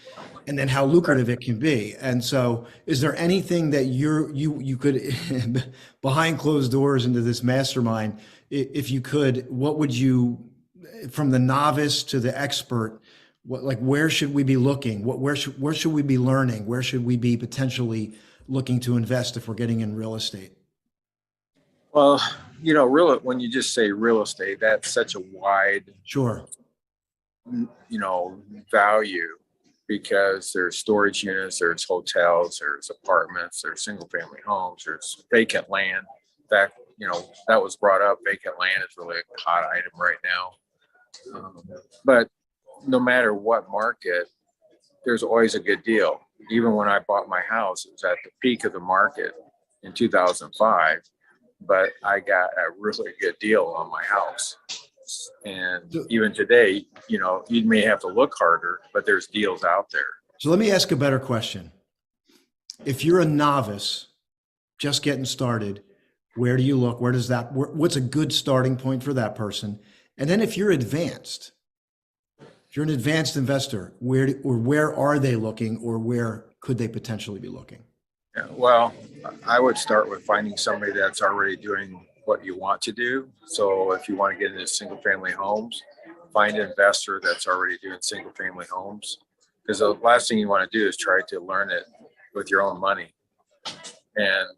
[SPEAKER 1] and then how lucrative it can be. And so is there anything that you could, behind closed doors into this mastermind, if you could, what would you, from the novice to the expert, Like, where should we be looking? Where should we be learning? Where should we be potentially looking to invest if we're getting in real estate?
[SPEAKER 5] Well, when you just say real estate, that's such a wide,
[SPEAKER 1] Sure.
[SPEAKER 5] value, because there's storage units, there's hotels, there's apartments, there's single family homes, there's vacant land. In fact, that was brought up. Vacant land is really a hot item right now. But no matter what market, there's always a good deal. Even when I bought my house, it was at the peak of the market in 2005, but I got a really good deal on my house. And even today, you may have to look harder, but there's deals out there.
[SPEAKER 1] So let me ask a better question. If you're a novice just getting started, where do you look? What's a good starting point for that person? And then if you're advanced, if you're an advanced investor, where are they looking, or where could they potentially be looking?
[SPEAKER 5] Yeah, well, I would start with finding somebody that's already doing what you want to do. So if you want to get into single family homes, find an investor that's already doing single family homes, because the last thing you want to do is try to learn it with your own money. And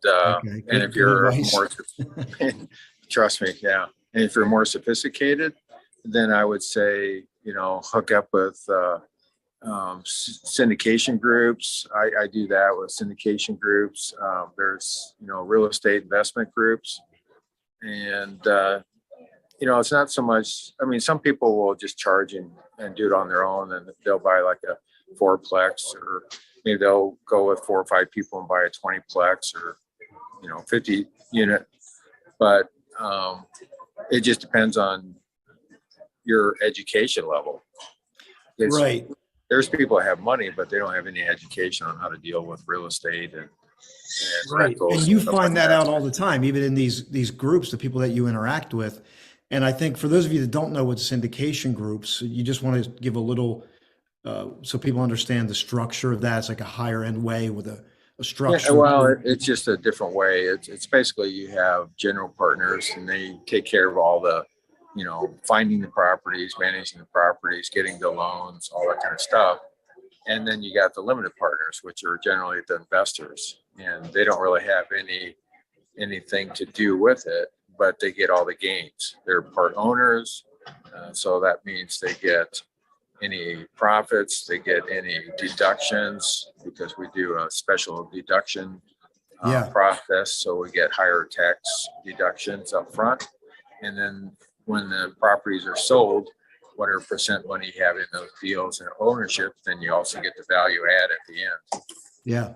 [SPEAKER 5] and if you're more, trust me, yeah. And if you're more sophisticated, then I would say, hook up with syndication groups. I do that with syndication groups. There's, real estate investment groups. And, it's not so much, some people will just charge and do it on their own, and they'll buy like a 4-plex, or maybe they'll go with 4 or 5 people and buy a 20-plex, or, 50 unit. But it just depends on your education level.
[SPEAKER 1] Right.
[SPEAKER 5] There's people that have money, but they don't have any education on how to deal with real estate and
[SPEAKER 1] right. And you find that out all the time, even in these groups, the people that you interact with. And I think for those of you that don't know what syndication groups, you just want to give a little, so people understand the structure of that. It's like a higher end way with a structure.
[SPEAKER 5] Yeah, well, it's just a different way. It's basically, you have general partners, and they take care of all the, finding the properties, managing the properties, getting the loans, all that kind of stuff. And then you got the limited partners, which are generally the investors, and they don't really have anything to do with it, but they get all the gains. They're part owners. So that means they get any profits, they get any deductions, because we do a special deduction process. So we get higher tax deductions up front. And then when the properties are sold, whatever percent money you have in those deals and ownership, then you also get the value add at the end.
[SPEAKER 1] Yeah.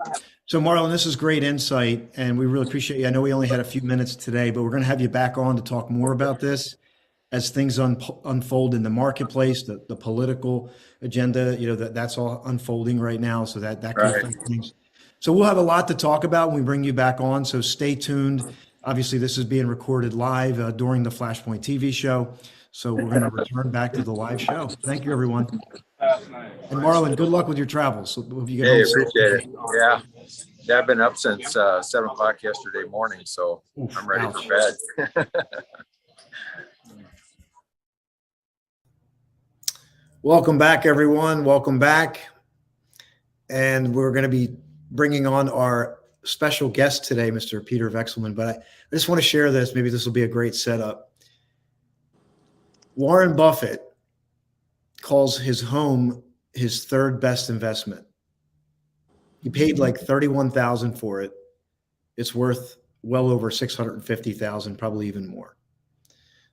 [SPEAKER 1] So Marlon, this is great insight, and we really appreciate you. I know we only had a few minutes today, but we're going to have you back on to talk more about this as things unfold in the marketplace, the political agenda, that's all unfolding right now. So that can affect things. So we'll have a lot to talk about when we bring you back on. So stay tuned. Obviously, this is being recorded live during the Flashpoint TV show. So we're going to return back to the live show. Thank you, everyone. And Marlon, good luck with your travels. So if you get home
[SPEAKER 5] appreciate it. Yeah, I've been up since 7 o'clock yesterday morning, so I'm ready for bed.
[SPEAKER 1] Welcome back, everyone. Welcome back. And we're going to be bringing on our special guest today, Mr. Peter Vekselman. But I just want to share this. Maybe this will be a great setup. Warren Buffett calls his home his third best investment. He paid like $31,000 for it. It's worth well over $650,000, probably even more.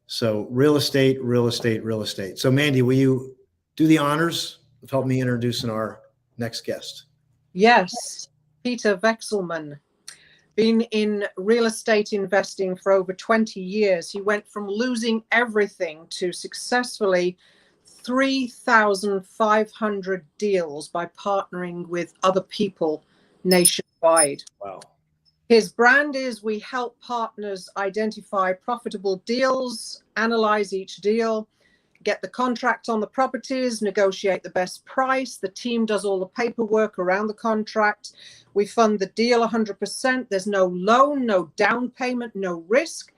[SPEAKER 1] So real estate, real estate, real estate. So Mandy, will you do the honors of helping me introducing our next guest?
[SPEAKER 2] Yes, Peter Vekselman. Been in real estate investing for over 20 years. He went from losing everything to successfully 3,500 deals by partnering with other people nationwide.
[SPEAKER 1] Wow.
[SPEAKER 2] His brand is, we help partners identify profitable deals, analyze each deal, get the contract on the properties, negotiate the best price. The team does all the paperwork around the contract. We fund the deal 100%. There's no loan, no down payment, no risk.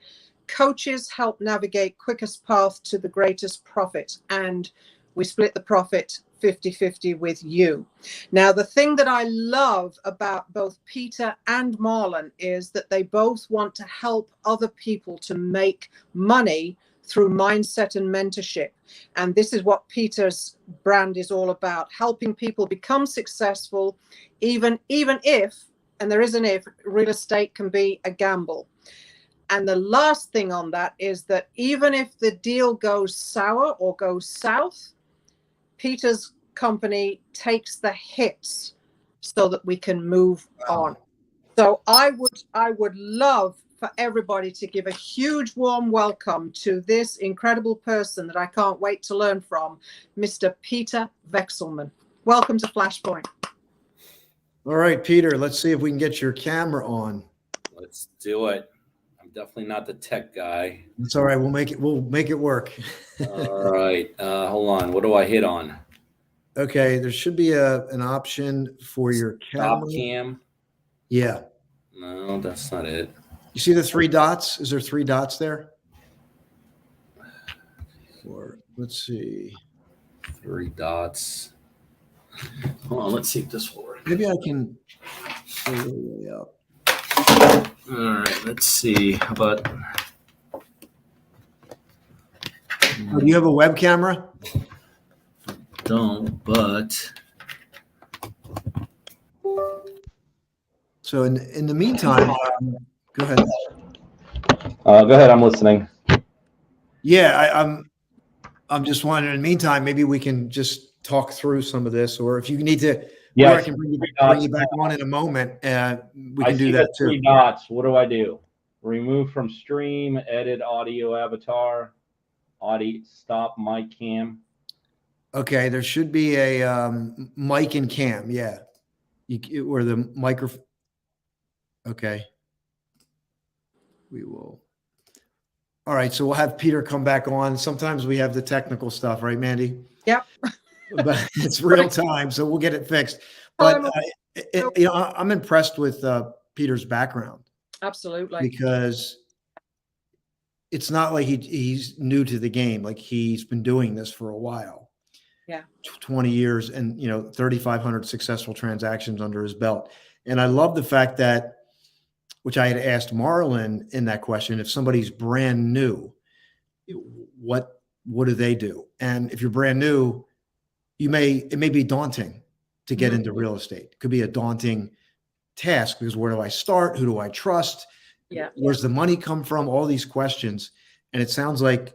[SPEAKER 2] Coaches help navigate quickest path to the greatest profit. And we split the profit 50-50 with you. Now, the thing that I love about both Peter and Marlon is that they both want to help other people to make money through mindset and mentorship. And this is what Peter's brand is all about, helping people become successful, even if, and there is an if, real estate can be a gamble. And the last thing on that is that even if the deal goes sour or goes south, Peter's company takes the hits so that we can move on. So I would love for everybody to give a huge warm welcome to this incredible person that I can't wait to learn from, Mr. Peter Vekselman. Welcome to Flashpoint.
[SPEAKER 1] All right, Peter, let's see if we can get your camera on.
[SPEAKER 6] Let's do it. I'm definitely not the tech guy.
[SPEAKER 1] It's all right. We'll make it work.
[SPEAKER 6] All right. Hold on. What do I hit on?
[SPEAKER 1] Okay, there should be an option for your camera.
[SPEAKER 6] Stop cam?
[SPEAKER 1] Yeah.
[SPEAKER 6] No, that's not it.
[SPEAKER 1] You see the 3 dots? Is there 3 dots there? Or let's see.
[SPEAKER 6] 3 dots. Hold on, let's see if this will work.
[SPEAKER 1] Maybe I can go way up.
[SPEAKER 6] All right, let's see. How about?
[SPEAKER 1] Do you have a web camera?
[SPEAKER 6] Don't, but
[SPEAKER 1] So in the meantime, go ahead.
[SPEAKER 6] go ahead. I'm listening.
[SPEAKER 1] Yeah, I'm just wondering. In the meantime, maybe we can just talk through some of this, or if you need to,
[SPEAKER 7] yeah,
[SPEAKER 1] I can bring you back on in a moment, and we can do that too.
[SPEAKER 7] 3 dots. What do I do? Remove from stream, edit audio avatar, audio, stop mic cam.
[SPEAKER 1] Okay, there should be a mic and cam. Yeah, or the microphone. Okay, we will. All right, so we'll have Peter come back on. Sometimes we have the technical stuff, right, Mandy?
[SPEAKER 2] Yep.
[SPEAKER 1] But it's real time, so we'll get it fixed. But I'm impressed with Peter's background.
[SPEAKER 2] Absolutely.
[SPEAKER 1] Because it's not like he's new to the game. Like, he's been doing this for a while.
[SPEAKER 2] Yeah. 20
[SPEAKER 1] years and 3,500 successful transactions under his belt. And I love the fact that, which I had asked Marlon in that question, if somebody's brand new, what do they do? And if you're brand new, it may be daunting to get into real estate. It could be a daunting task because where do I start? Who do I trust?
[SPEAKER 2] Yeah.
[SPEAKER 1] Where's the money come from? All these questions. And it sounds like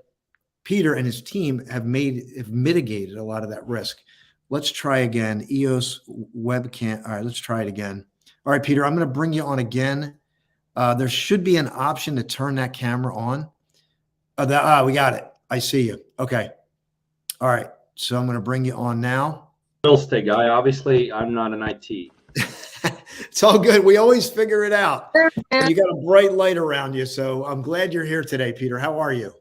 [SPEAKER 1] Peter and his team have mitigated a lot of that risk. Let's try again. EOS webcam. All right, let's try it again. All right, Peter, I'm going to bring you on again. There should be an option to turn that camera on. We got it. I see you. Okay. All right. So I'm going to bring you on now.
[SPEAKER 7] Real estate guy. Obviously, I'm not an IT.
[SPEAKER 1] It's all good. We always figure it out. And you got a bright light around you. So I'm glad you're here today, Peter. How are you?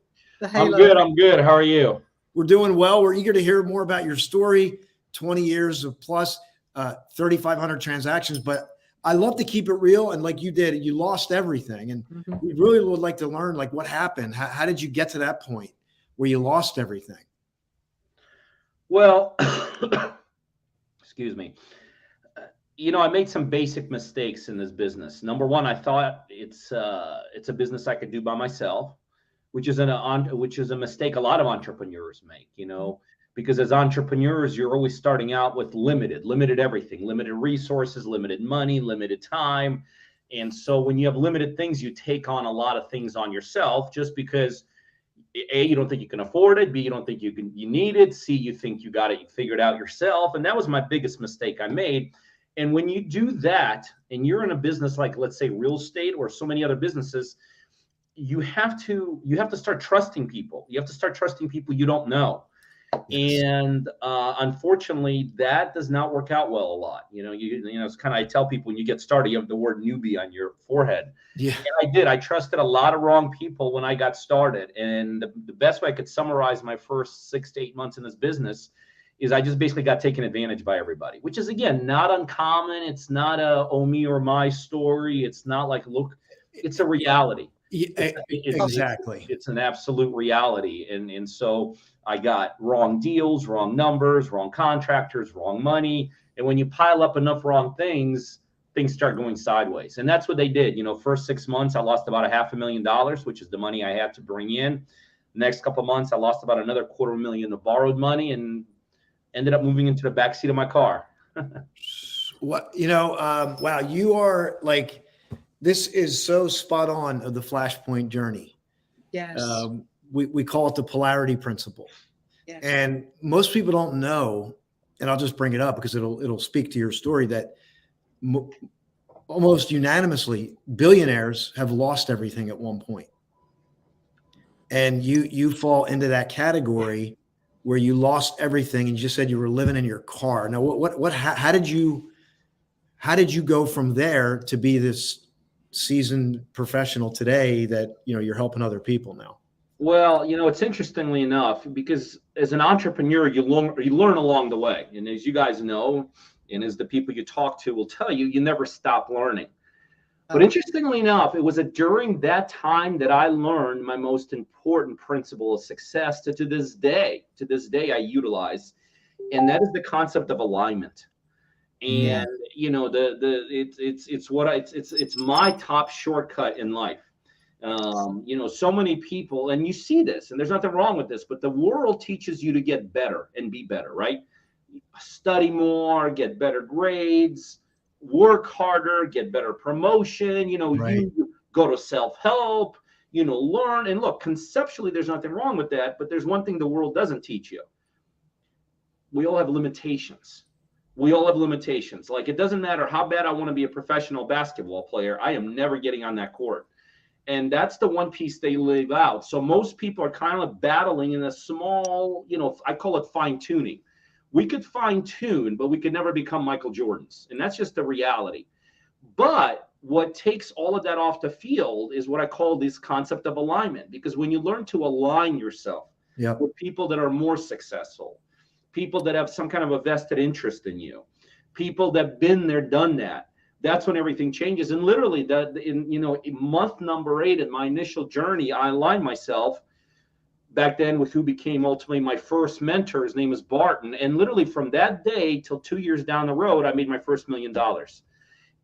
[SPEAKER 7] I'm good. I'm good. How are you?
[SPEAKER 1] We're doing well. We're eager to hear more about your story. 20 years of plus 3,500 transactions. But I love to keep it real. And like you did, you lost everything. And we really would like to learn, like, what happened? How did you get to that point where you lost everything?
[SPEAKER 7] Well, excuse me. I made some basic mistakes in this business. Number one, I thought it's a business I could do by myself, which is a mistake a lot of entrepreneurs make, because as entrepreneurs, you're always starting out with limited everything, limited resources, limited money, limited time. And so when you have limited things, you take on a lot of things on yourself just because A, you don't think you can afford it. B, you don't think you need it. C, you think you got it figured out yourself. And that was my biggest mistake I made. And when you do that, and you're in a business like, let's say, real estate or so many other businesses, you have to start trusting people. You have to start trusting people you don't know. Yes. And unfortunately, that does not work out well a lot. It's kind of, I tell people, when you get started, you have the word newbie on your forehead. Yeah. And I did. I trusted a lot of wrong people when I got started. And the best way I could summarize my first 6 to 8 months in this business is I just basically got taken advantage by everybody, which is, again, not uncommon. It's not a oh me or my story. It's not like, look, it's a reality.
[SPEAKER 1] Exactly.
[SPEAKER 7] It's an absolute reality. And so I got wrong deals, wrong numbers, wrong contractors, wrong money. And when you pile up enough wrong things start going sideways. And that's what they did. First 6 months, I lost about $500,000, which is the money I had to bring in. The next couple of months, I lost about another $250,000 of borrowed money and ended up moving into the backseat of my car.
[SPEAKER 1] Wow, you are like, this is so spot on of the Flashpoint journey.
[SPEAKER 2] Yes.
[SPEAKER 1] We call it the polarity principle.
[SPEAKER 2] Yes.
[SPEAKER 1] And most people don't know, and I'll just bring it up because it'll speak to your story, that almost unanimously billionaires have lost everything at one point. And you fall into that category where you lost everything, and you just said you were living in your car. Now, how did you go from there to be this seasoned professional today that, you're helping other people now?
[SPEAKER 7] Well, it's interestingly enough, because as an entrepreneur, you learn along the way. And as you guys know, and as the people you talk to will tell you, you never stop learning. But interestingly enough, it was during that time that I learned my most important principle of success to this day I utilize, and that is the concept of alignment. And it's my top shortcut in life. So many people, and you see this, and there's nothing wrong with this, but the world teaches you to get better and be better, right? Study more, get better grades, work harder, get better promotion,
[SPEAKER 1] Right.
[SPEAKER 7] You go to self-help, learn. And look, conceptually, there's nothing wrong with that, but there's one thing the world doesn't teach you. We all have limitations. Like, it doesn't matter how bad I want to be a professional basketball player, I am never getting on that court. And that's the one piece they leave out. So most people are kind of battling in a small, I call it fine tuning. We could fine tune, but we could never become Michael Jordans. And that's just the reality. But what takes all of that off the field is what I call this concept of alignment. Because when you learn to align yourself with people that are more successful, people that have some kind of a vested interest in you, people that have been there, done that, that's when everything changes. And literally, in month number 8 in my initial journey, I aligned myself back then with who became ultimately my first mentor. His name is Barton. And literally from that day till 2 years down the road, I made my first $1 million.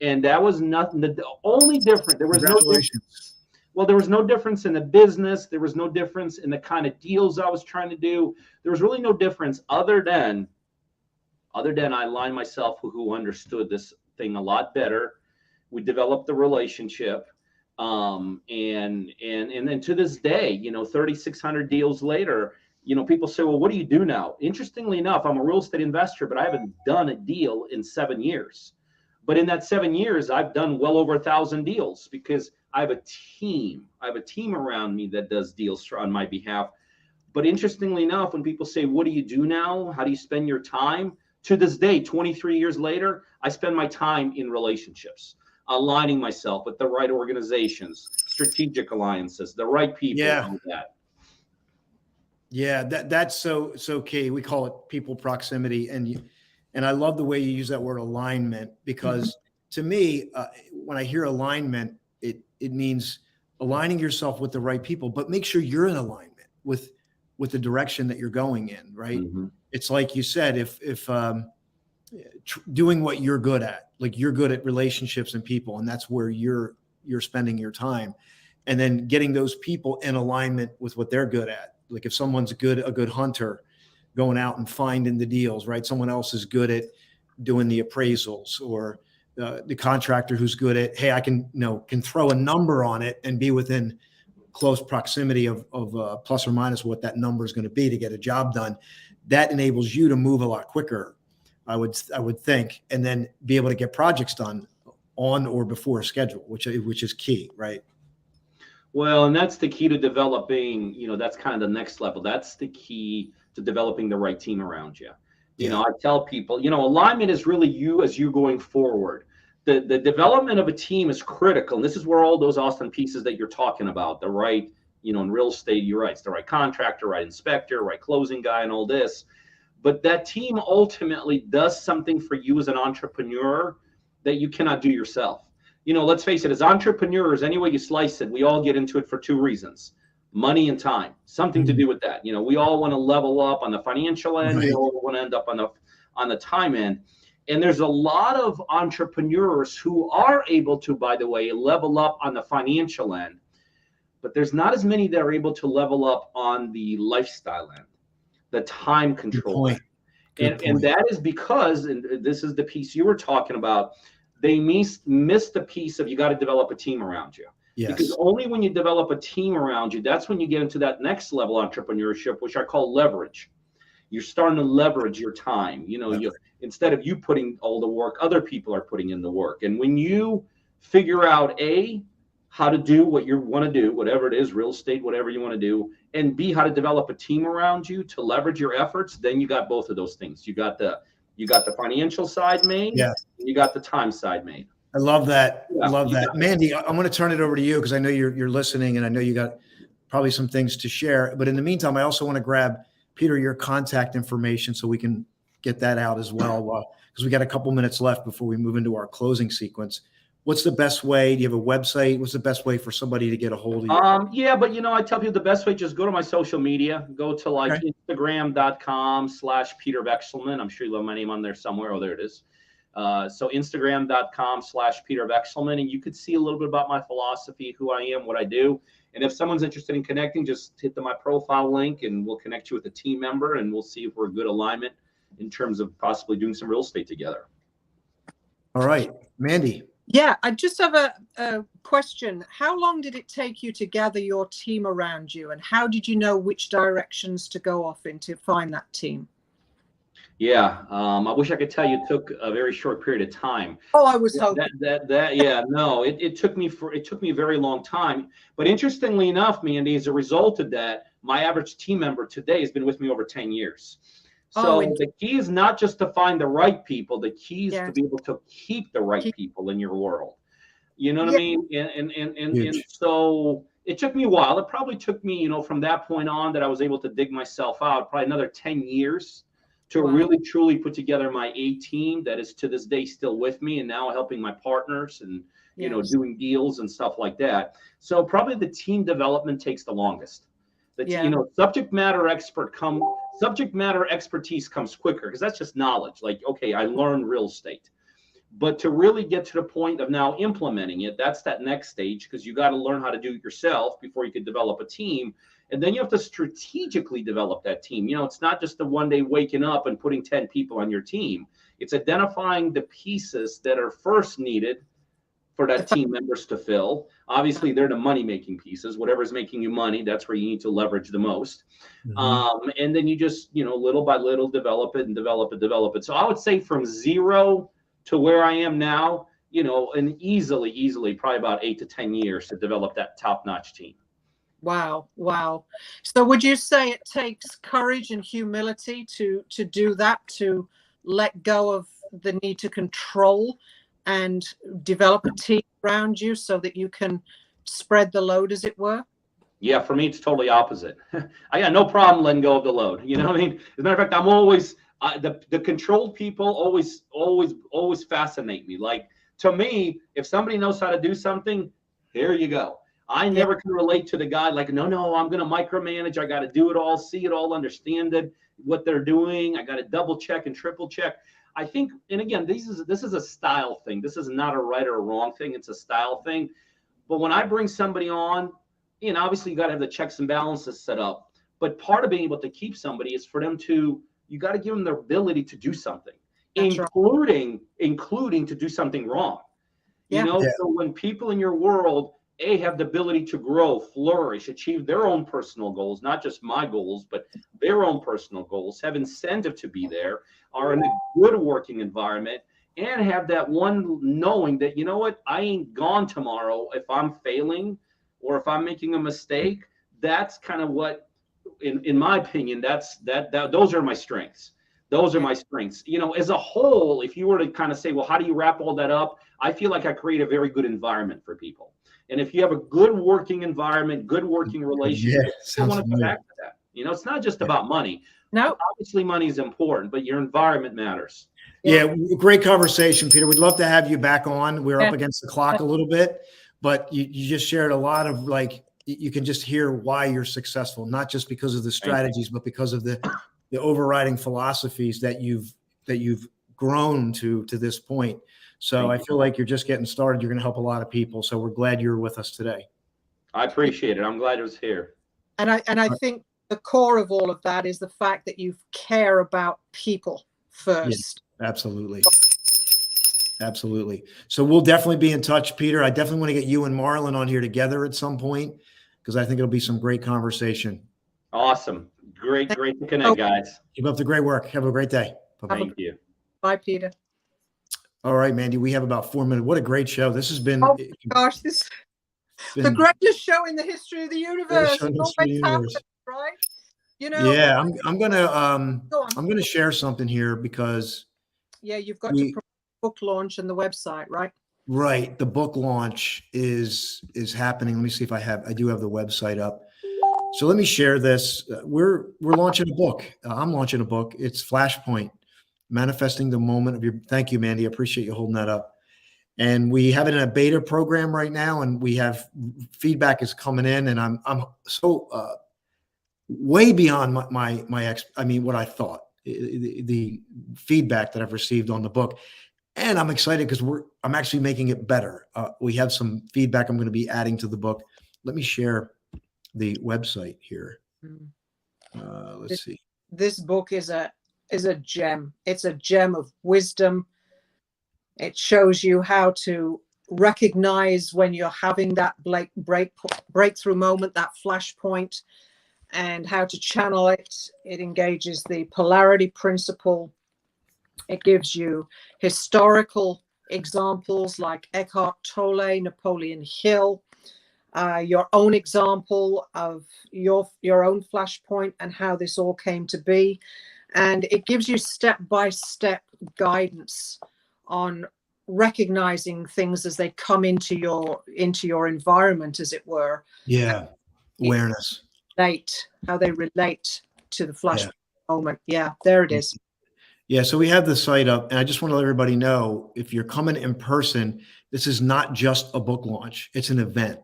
[SPEAKER 7] And that was nothing. The only difference, there was no difference. Well, there was no difference in the business. There was no difference in the kind of deals I was trying to do. There was really no difference other than I aligned myself with who understood this thing a lot better. We developed the relationship. And then to this day, 3,600 deals later, people say, well, what do you do now? Interestingly enough, I'm a real estate investor, but I haven't done a deal in 7 years. But in that 7 years, I've done well over 1,000 deals because I have a team. I have a team around me that does deals on my behalf. But interestingly enough, when people say, what do you do now? How do you spend your time? To this day, 23 years later, I spend my time in relationships, aligning myself with the right organizations, strategic alliances, the right people.
[SPEAKER 1] Yeah.
[SPEAKER 7] Like that.
[SPEAKER 1] Yeah, that's so key. We call it people proximity, and I love the way you use that word alignment, because to me, when I hear alignment, it means aligning yourself with the right people, but make sure you're in alignment with the direction that you're going in. Right?
[SPEAKER 7] Mm-hmm.
[SPEAKER 1] It's like you said, if doing what you're good at, like you're good at relationships and people, and that's where you're spending your time, and then getting those people in alignment with what they're good at. Like if someone's a good hunter, going out and finding the deals, right? Someone else is good at doing the appraisals, or the contractor who's good at, hey, I can throw a number on it and be within close proximity of plus or minus what that number is going to be to get a job done. That enables you to move a lot quicker, I would think, and then be able to get projects done on or before schedule, which is key, right?
[SPEAKER 7] Well, and that's the key to developing, that's kind of the next level. That's the key to developing the right team around you. I tell people, alignment is really you as you're going forward. The development of a team is critical. And this is where all those awesome pieces that you're talking about, the right, in real estate, you're right, it's the right contractor, right inspector, right closing guy, and all this. But that team ultimately does something for you as an entrepreneur that you cannot do yourself. you know, let's face it, as entrepreneurs, any way you slice it, we all get into it for two reasons: money and time, something to do with that. You know, we all want to level up on the financial end.
[SPEAKER 1] Right.
[SPEAKER 7] We all want to end up on the time end. And there's a lot of entrepreneurs who are able to, by the way, level up on the financial end, but there's not as many that are able to level up on the lifestyle end, the time control end. And that is because, and this is the piece you were talking about, they miss the piece of, you got to develop a team around you.
[SPEAKER 1] Yes.
[SPEAKER 7] Because only when you develop a team around you, that's when you get into that next level entrepreneurship, which I call leverage. You're starting to leverage your time. You know, instead of you putting all the work, other people are putting in the work. And when you figure out A, how to do what you want to do, whatever it is, real estate, whatever you want to do, and B, how to develop a team around you to leverage your efforts, then you got both of those things. You got the financial side made, and you got the time side made.
[SPEAKER 1] I love that.
[SPEAKER 7] Yeah,
[SPEAKER 1] I love that. Mandy, I'm going to turn it over to you because I know you're listening, and I know you got probably some things to share. But in the meantime, I also want to grab, Peter, your contact information so we can get that out as well, because we got a couple minutes left before we move into our closing sequence. What's the best way? Do you have a website? What's the best way for somebody to get a hold of you?
[SPEAKER 7] Yeah, but you know, I tell people the best way, just go to my social media, go to like Instagram.com/Peter Vekselman. I'm sure you have my name on there somewhere. Oh, there it is. So Instagram.com/Peter Vekselman, and you could see a little bit about my philosophy, who I am, what I do. And if someone's interested in connecting, just hit my profile link and we'll connect you with a team member, and we'll see if we're a good alignment in terms of possibly doing some real estate together.
[SPEAKER 1] All right, Mandy.
[SPEAKER 2] Yeah, I just have a question. How long did it take you to gather your team around you, and how did you know which directions to go off in to find that team?
[SPEAKER 7] Yeah, I wish I could tell you it took a very short period of time.
[SPEAKER 2] Oh, I was hoping.
[SPEAKER 7] Yeah, no, it took me a very long time. But interestingly enough, Mandy, as a result of that, my average team member today has been with me over 10 years. So the key is not just to find the right people. The key is to be able to keep the right people in your world. You know what I mean? And so it took me a while. It probably took me, you know, from that point on that I was able to dig myself out, probably another 10 years to really truly put together my A team that is to this day still with me, and now helping my partners and, you know, doing deals and stuff like that. So probably the team development takes the longest. You know, subject matter expertise comes quicker because that's just knowledge. Like, okay, I learned real estate, but to really get to the point of now implementing it, that's that next stage, because you got to learn how to do it yourself before you could develop a team. And then you have to strategically develop that team. You know, it's not just the one day waking up and putting 10 people on your team. It's identifying the pieces that are first needed for that team members to fill. Obviously, they're the money-making pieces. Whatever's making you money, that's where you need to leverage the most. And then you just, you know, little by little develop it and develop it. So I would say from 0 to where I am now, you know, and easily probably about 8 to 10 years to develop that top-notch team.
[SPEAKER 2] Wow. So would you say it takes courage and humility to do that, to let go of the need to control and develop a team around you so that you can spread the load, as it were?
[SPEAKER 7] Yeah, for me, it's totally opposite. I got no problem letting go of the load. You know what I mean? As a matter of fact, I'm always, the controlled people always fascinate me. Like, to me, if somebody knows how to do something, here you go. I never can relate to the guy like, no, I'm going to micromanage. I got to do it all, see it all, understand it, what they're doing. I got to double check and triple check. I think, and again, this is a style thing. This is not a right or a wrong thing. It's a style thing. But when I bring somebody on, you know, obviously you got to have the checks and balances set up. But part of being able to keep somebody is for them to, you got to give them the ability to do something, including to do something wrong. You know, so when people in your world, have the ability to grow, flourish, achieve their own personal goals, not just my goals, but their own personal goals, have incentive to be there, are in a good working environment, and have that one knowing that, you know what, I ain't gone tomorrow if I'm failing or if I'm making a mistake. That's kind of what, in my opinion, those are my strengths. Those are my strengths. You know, as a whole, if you were to kind of say, well, how do you wrap all that up? I feel like I create a very good environment for people. And if you have a good working environment, good working relationship, you want to come back to that. You know, it's not just about money.
[SPEAKER 2] No,
[SPEAKER 7] obviously money is important, but your environment matters.
[SPEAKER 1] Yeah, great conversation, Peter. We'd love to have you back on. We're up
[SPEAKER 2] Yeah.
[SPEAKER 1] against the clock a little bit, but you just shared a lot of, like, you can just hear why you're successful, not just because of the strategies, but because of the overriding philosophies that you've grown to this point. So I feel like you're just getting started. You're going to help a lot of people. So we're glad you're with us today.
[SPEAKER 7] I appreciate it. I'm glad it was here.
[SPEAKER 2] And I think the core of all of that is the fact that you care about people first.
[SPEAKER 1] Yeah, absolutely. Absolutely. So we'll definitely be in touch, Peter. I definitely want to get you and Marlon on here together at some point, because I think it'll be some great conversation.
[SPEAKER 7] Awesome. Great to connect, guys.
[SPEAKER 1] Keep up the great work. Have a great day. Bye-bye.
[SPEAKER 7] Thank you.
[SPEAKER 2] Bye, Peter.
[SPEAKER 1] All right, Mandy, we have about 4 minutes. What a great show. This has been,
[SPEAKER 2] oh my gosh, this the greatest show in the history of the universe. Right? You know.
[SPEAKER 1] Yeah, I'm gonna share something here, because
[SPEAKER 2] you've got to promote book launch and the website, right?
[SPEAKER 1] Right. The book launch is happening. Let me see if I do have the website up. So let me share this. We're launching a book. I'm launching a book. It's Flashpoint, Manifesting the Moment of Your. Thank you, Mandy. I appreciate you holding that up. And we have it in a beta program right now, and we have feedback is coming in, and I'm so way beyond what I thought, the feedback that I've received on the book. And I'm excited because I'm actually making it better. We have some feedback I'm going to be adding to the book. Let me share the website here. Let's see.
[SPEAKER 2] This book is a gem. It's a gem of wisdom. It shows you how to recognize when you're having that breakthrough moment, that flashpoint, and how to channel it. It engages the polarity principle. It gives you historical examples like Eckhart Tolle, Napoleon Hill, your own example of your own flashpoint and how this all came to be. And it gives you step-by-step guidance on recognizing things as they come into your environment, as it were.
[SPEAKER 1] Yeah, awareness.
[SPEAKER 2] How they relate to the flashpoint moment. Yeah, there it is.
[SPEAKER 1] Yeah, so we have the site up, and I just want to let everybody know, if you're coming in person, this is not just a book launch. It's an event.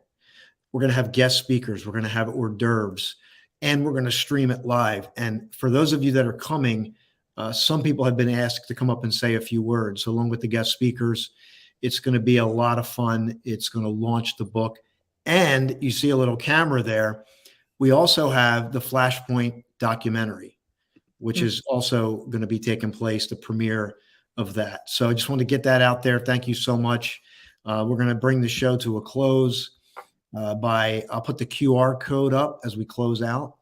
[SPEAKER 1] We're going to have guest speakers. We're going to have hors d'oeuvres, and we're going to stream it live. And for those of you that are coming, some people have been asked to come up and say a few words. So along with the guest speakers, it's going to be a lot of fun. It's going to launch the book. And you see a little camera there. We also have the Flashpoint documentary, which is also going to be taking place, the premiere of that. So I just want to get that out there. Thank you so much. We're going to bring the show to a close I'll put the QR code up as we close out,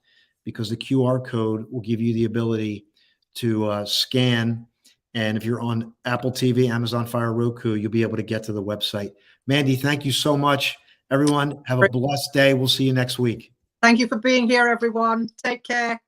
[SPEAKER 1] because the QR code will give you the ability to scan. And if you're on Apple TV, Amazon Fire, Roku, you'll be able to get to the website. Mandy, thank you so much. Everyone, have a blessed day. We'll see you next week.
[SPEAKER 2] Thank you for being here, everyone. Take care.